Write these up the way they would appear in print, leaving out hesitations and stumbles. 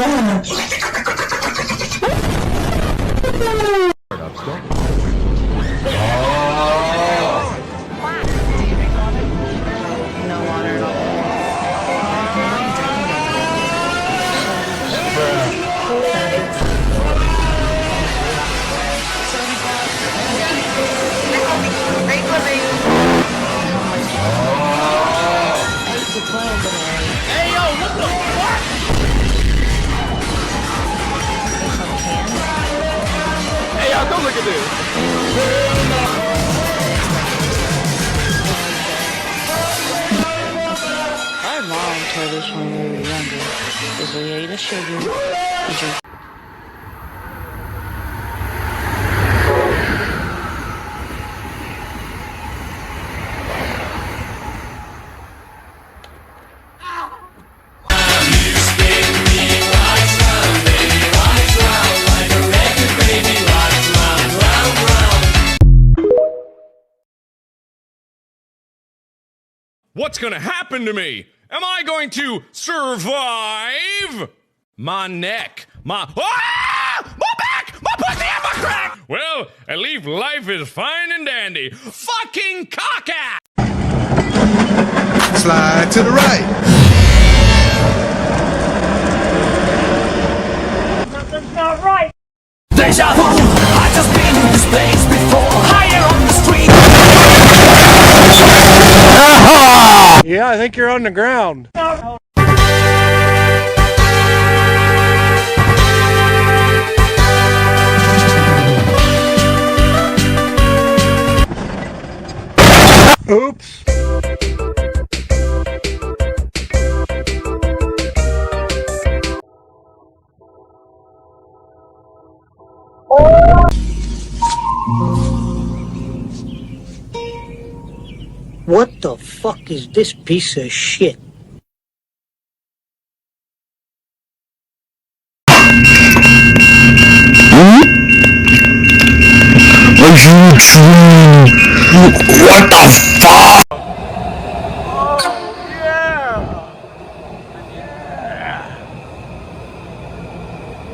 Hey yo, what the fuck? Hey y'all, come look at this. Our mom told us when we were younger is we ate a sugar and drink. What's gonna happen to me? Am I going to survive? My neck, my back, my pussy and my crack! Well, at least life is fine and dandy. Fucking cock-ass! Slide to the right. Something's not right. Deja vu, I just been in this place before. Higher on the street. Yeah, I think you're on the ground. Oops. What the fuck is this piece of shit? What the fuck? Oh yeah.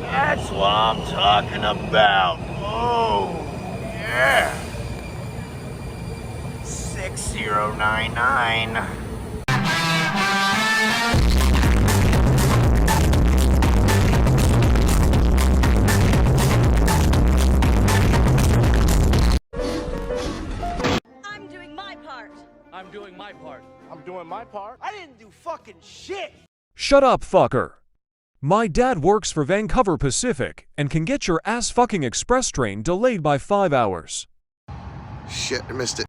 That's what I'm talking about. Oh yeah. 6099. I'm doing my part. I'm doing my part. I'm doing my part. I didn't do fucking shit. Shut up, fucker. My dad works for Vancouver Pacific and can get your ass fucking express train delayed by 5 hours. Shit, I missed it.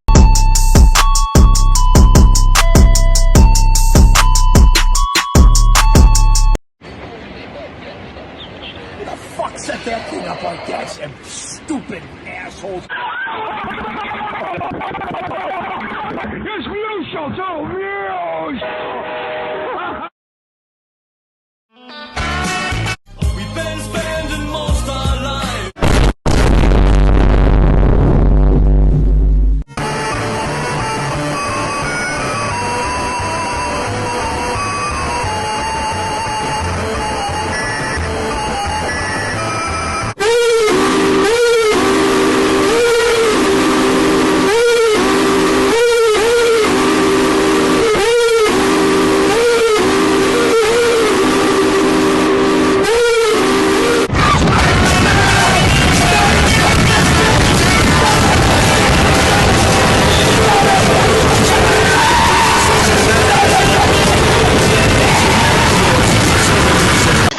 Who the fuck set that thing up like that? Them stupid assholes. It's you shall tell news. We've been spending most our life.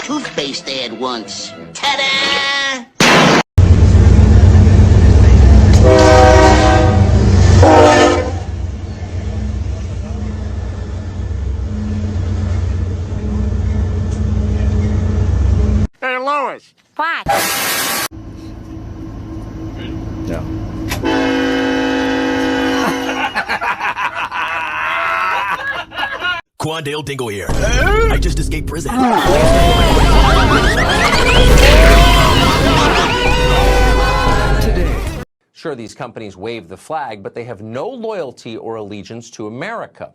Toothpaste ad once. Ta-da! Hey Lois. What? Quandale Dingle here. I just escaped prison. Today. Sure, these companies wave the flag, but they have no loyalty or allegiance to America.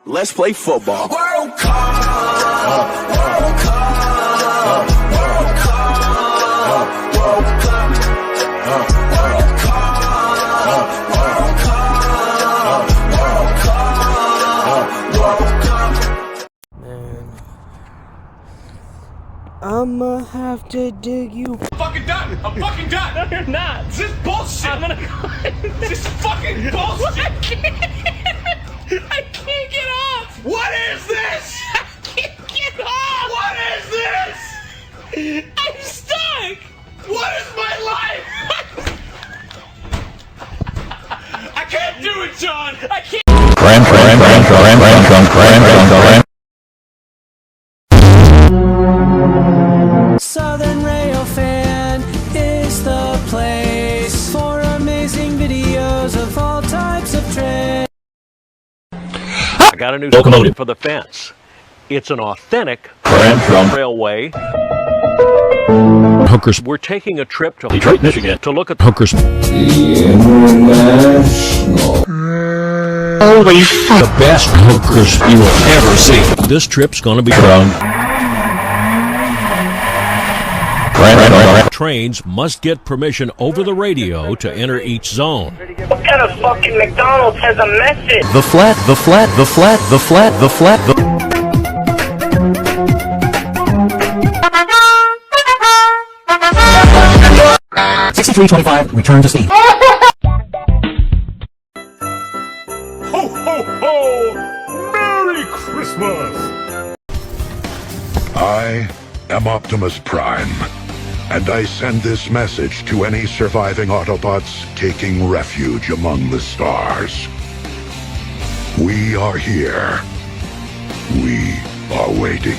Let's play football. World Cup! World Cup! I'ma have to dig you. I'm fucking done! I'm fucking done! No, you're not. This is bullshit! I'm gonna go. This is fucking bullshit! I can't get off. What is this? I can't get off. What is this? I'm stuck. What is my life? I can't do it, John! I can't! Southern Railfan is the place for amazing videos of all types of trains. I got a new locomotive for the fence. It's an authentic railway. Hookers. We're taking a trip to Detroit, Michigan. to look at Hookers. Holy fuck. The best hookers you will ever see. This trip's gonna be fun. Trains must get permission over the radio to enter each zone. What kind of fucking McDonald's has a message? The flat, the flat, the flat, the flat, the flat, the... 6325, return to steam. Ho, ho, ho! Merry Christmas! I am Optimus Prime, and I send this message to any surviving Autobots taking refuge among the stars. We are here. We are waiting.